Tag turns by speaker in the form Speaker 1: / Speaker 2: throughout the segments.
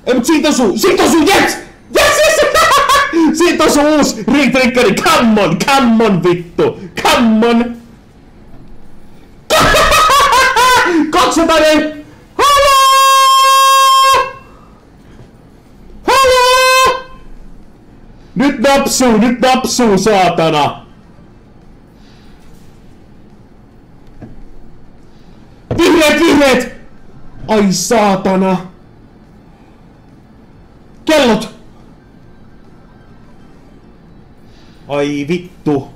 Speaker 1: Ei mut siitä osuu, yes! Siitä osuu uusi retriggeri, come on vittu, come on! 200 ei! Haloo! Nyt napsuu saatana! Vihreät! Ai saatana! Kellot! Ai vittu!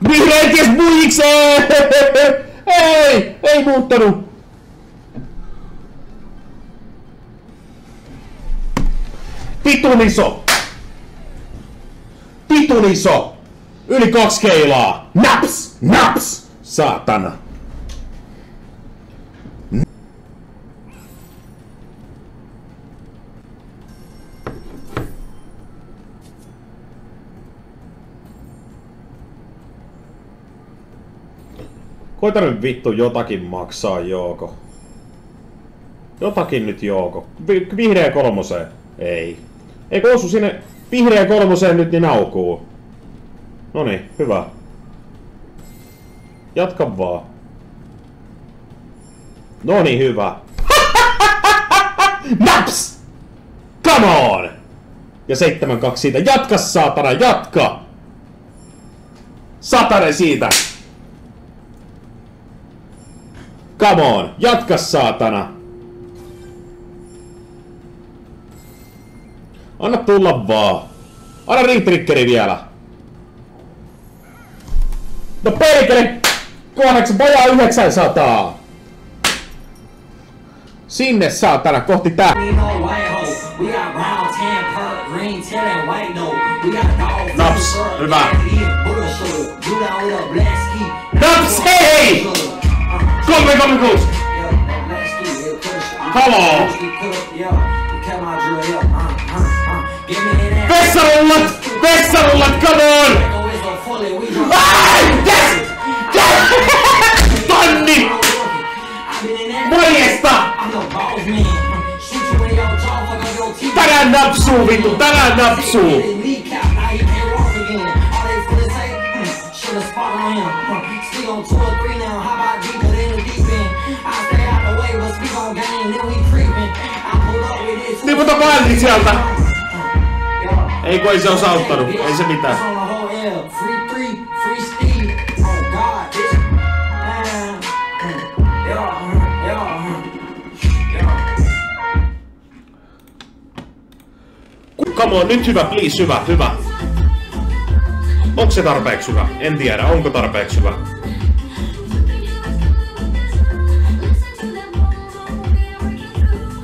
Speaker 1: Vihreät ties muikseen! Ei muuttanut! Vitun iso! Yli 2 keilaa! Naps! Saatana! Koita nyt vittu jotakin maksaa, Jouko. Jotakin nyt, Jouko. Vihreä 3. Ei. Eikö osu sinne vihreä 3 nyt niin aukuu? Noniin, hyvä. Jatka vaan. Noniin, hyvä. Naps! Come on! Ja 7-2 siitä. Jatka, saatana, jatka! Satane siitä! Come on! Jatka, saatana! Anna tulla vaan! Anna retriggeri vielä! No perkele! 8, vajaa 900! Sinne, saatana, kohti tää! Naps, hyvä! Naps, hei! 3-3-6! Haloo! Vessarullat, come on! Yes! Tonni! Morjesta! Tänään napsuu, vittu, tänään napsuu! Tiputa palli sieltä! Ei kun ei se osaa auttanut, ei se mitään. Come on, nyt hyvä, please, hyvä. Onko se tarpeeksi hyvä? En tiedä, onko tarpeeksi hyvä.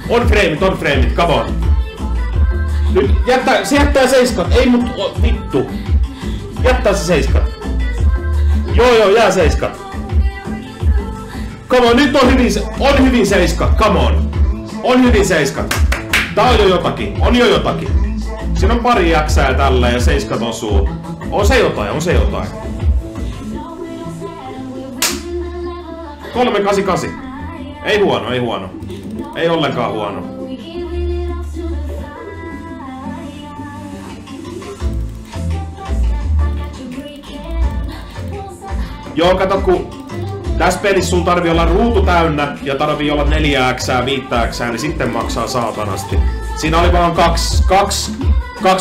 Speaker 1: On frameit, come on. Nyt se jättää 7, ei mut vittu. Jättää se 7. Joo, jää 7. Come on, nyt on hyvin 7, come on. On hyvin 7. Tää on jo jotakin. Siinä on pari jäksää tällä ja 7 osuu. On se jotain. 388. Ei huono. Ei ollenkaan huono. Joo, kato kun tässä pelissä sun tarvii olla ruutu täynnä ja tarvii olla 4x, 5x, niin sitten maksaa saatanasti. Siinä oli vaan 2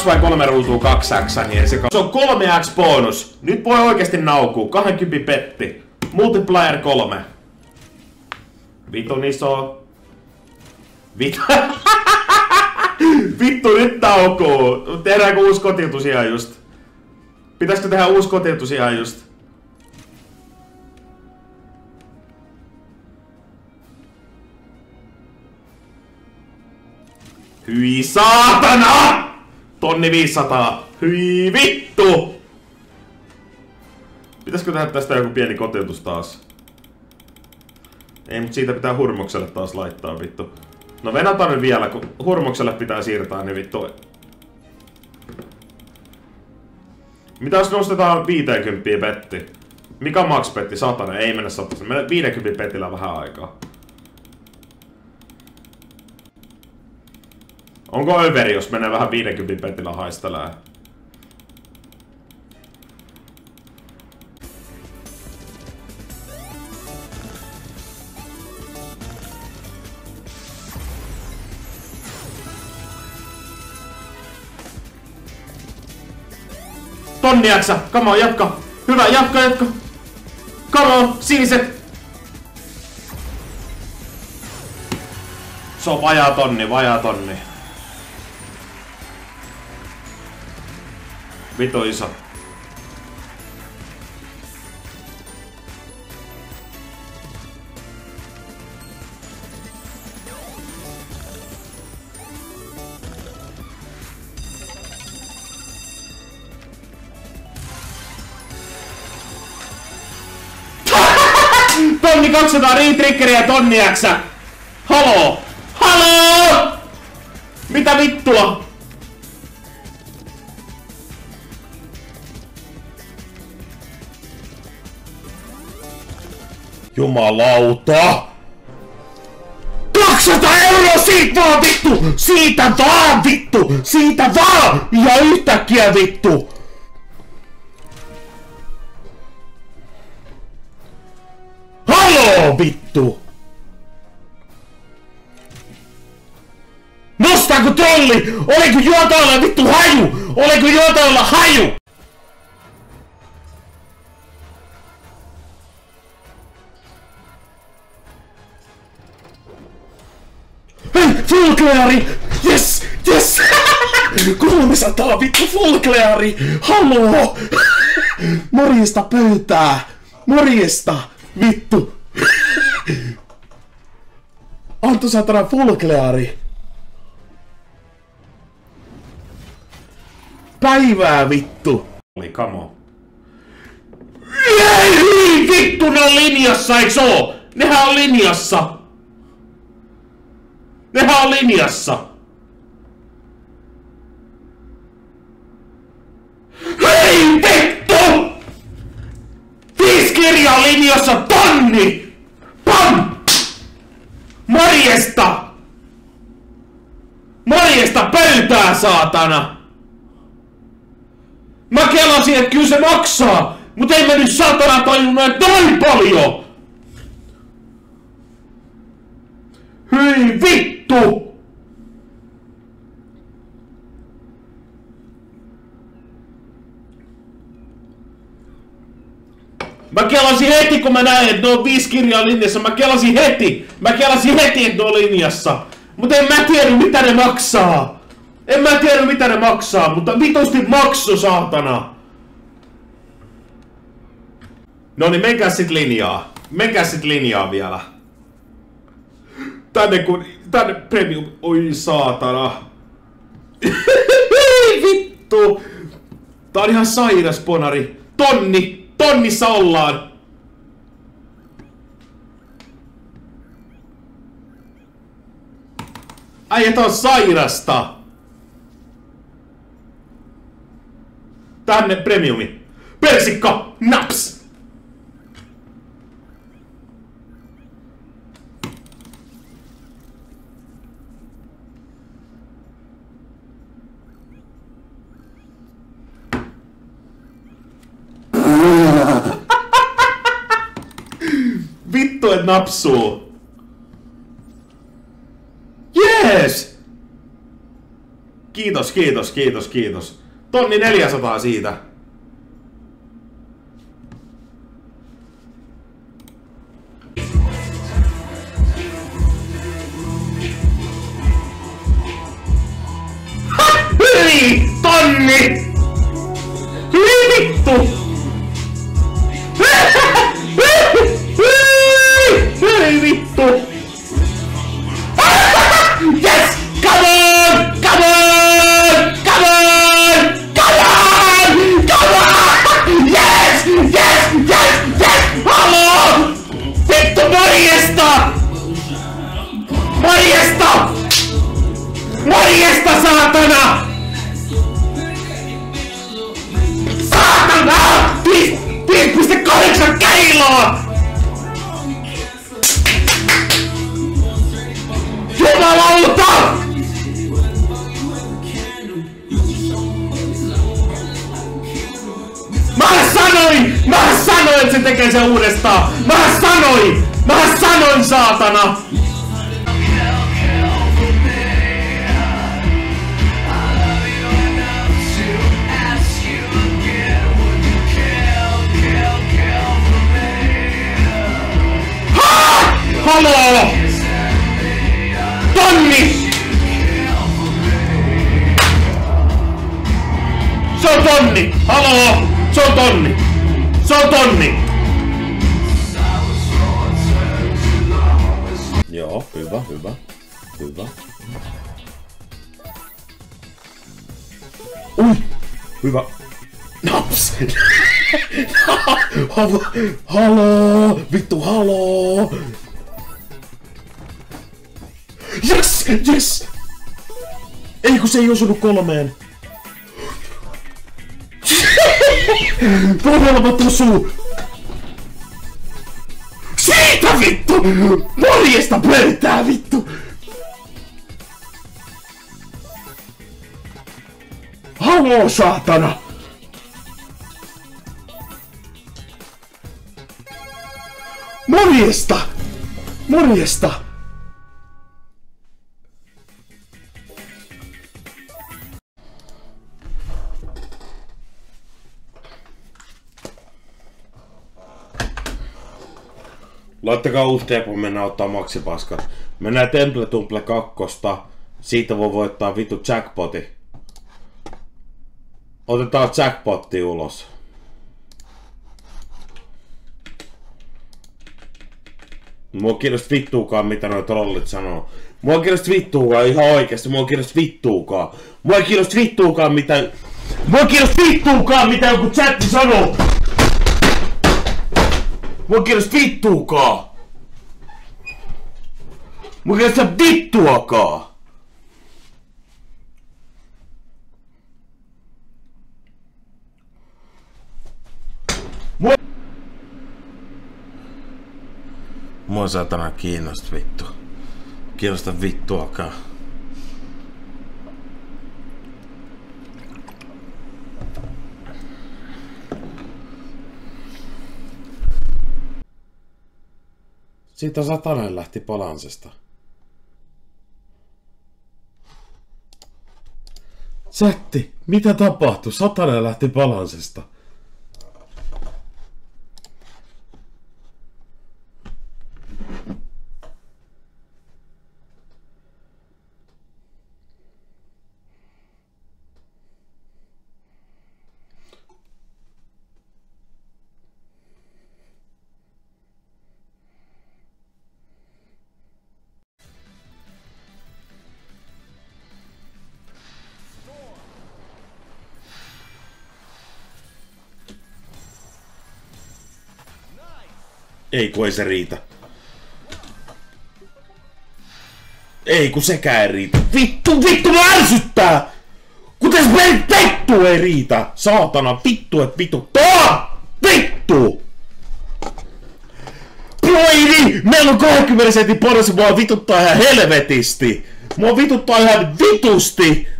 Speaker 1: vai 3 ruutua 2x, niin se on 3x bonus. Nyt voi oikeesti naukuu. 20 petti. Multiplier 3. Vitun iso. Vittu nyt naukuu. Tehdäänkö uusi kotiutus ihan just? Pitäisikö tehdä uusi kotiutus ihan just? Hyi saatana! 1500. Hyi vittu! Pitäisikö tehdä tästä joku pieni kotiutus taas? Ei, mut siitä pitää Hurmokselle taas laittaa vittu. No venataan nyt vielä, kun Hurmokselle pitää siirtää, niin vittu. Mitä jos nostetaan 50 petti? Mikä on max petti? 100? Ei mennä 100. Mennä 50 petillä vähän aikaa. Onko överi, jos menee vähän 50 petillä haistelee? Tonniaksa, come on, jatka! Hyvä, jatka! Come on, siniset! Se on vajaa tonni. Vitu iso. Tonni 200 retriggeriä tonniaksä! Haloo! Haloo! Mitä vittua? Jumalauta! 200 € siitä vaan vittu! Siitä vaan vittu! Siitä vaan! Ja yhtäkkiä vittu! Haloo vittu! Nostaako trolli? Oliko juotoilla vittu haju? Oliko juotoilla haju? Hei, full cleari! Yes! Yes! 300 vittu full cleari! Haloo! Morjesta pöytää! Morjesta! Vittu! Antto satana full cleari! Päivää vittu! Oli kamo. Ei vittu, ne on linjassa, eiks oo? Nehän on linjassa! Nehän on linjassa! Hei vittu! 5 kirjaa linjassa, tonni! Pam! Morjesta! Morjesta pöytää, saatana! Mä kelasin, että kyllä se maksaa! Mut ei mä nyt saatana tajunnut, että noin paljon! Hyi vittu! Mä kelasin heti, kun mä näin, että ne on 5 kirjaa linjassa. Mä kelasin heti, että ne on linjassa. Mut en mä tiedä, mitä ne maksaa. Mutta vitusti maksu, saatana. Noniin, menkääs sit linjaa vielä. Tänne premium. Oi saatana. Vittu. Tää on ihan sairas, ponari. Tonnissa ollaan. Äijät on sairasta. Tänne premiumi. Persikka, naps. Vittu, et napsuu. Jees! Kiitos. Tonni 400 siitä. Hyi! Tonni! Hyi vittu! Hyi vittu! Yes! Come on! teen sen uudestaan! Mä sanoin saatana! Haloo! Tonni! Se on tonni! Haloo! Se on tonni! Se on tonni! Joo, hyvä. Hyvä. Naps! Haloo! Vittu haloo! Yes! Ei kun se ei osunut 3. Molemmat osuu! Siitä vittu! Morjesta pöytää vittu! Haloo saatana! Morjesta! Laittakaa uusi depo, mennään ottaa maksipaskat. Mennään Temple Tumple 2. Siitä voi voittaa vittu jackpoti. Otetaan jackpotti ulos. Mua kiinnosti vittuukaan mitä noi trollit sanoo. Mua kiinnosti vittuukaan ihan oikeesti. Mua kiinnosti vittuukaan mitä joku chatti sanoo. Mua kiinnosti vittuukaan! Mua kiinnosti vittuakaan! Mua saatana kiinnosta vittu. Kiinnosta vittuakaan. Siitä Satanen lähti Palansesta. Chatti, mitä tapahtui? Satanen lähti Palansesta. Ei kun ei se riitä. Ei kun sekään ei riitä. Vittu mä ärsyttää! Kuten vittu ei riitä! Saatana, vittu et vittu. Vittu! Ploidi! Meillä on 20 sentin porsi, mua vituttaa ihan helvetisti! Mua vituttaa ihan vitusti!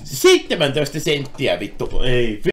Speaker 1: $17 vittu, ei.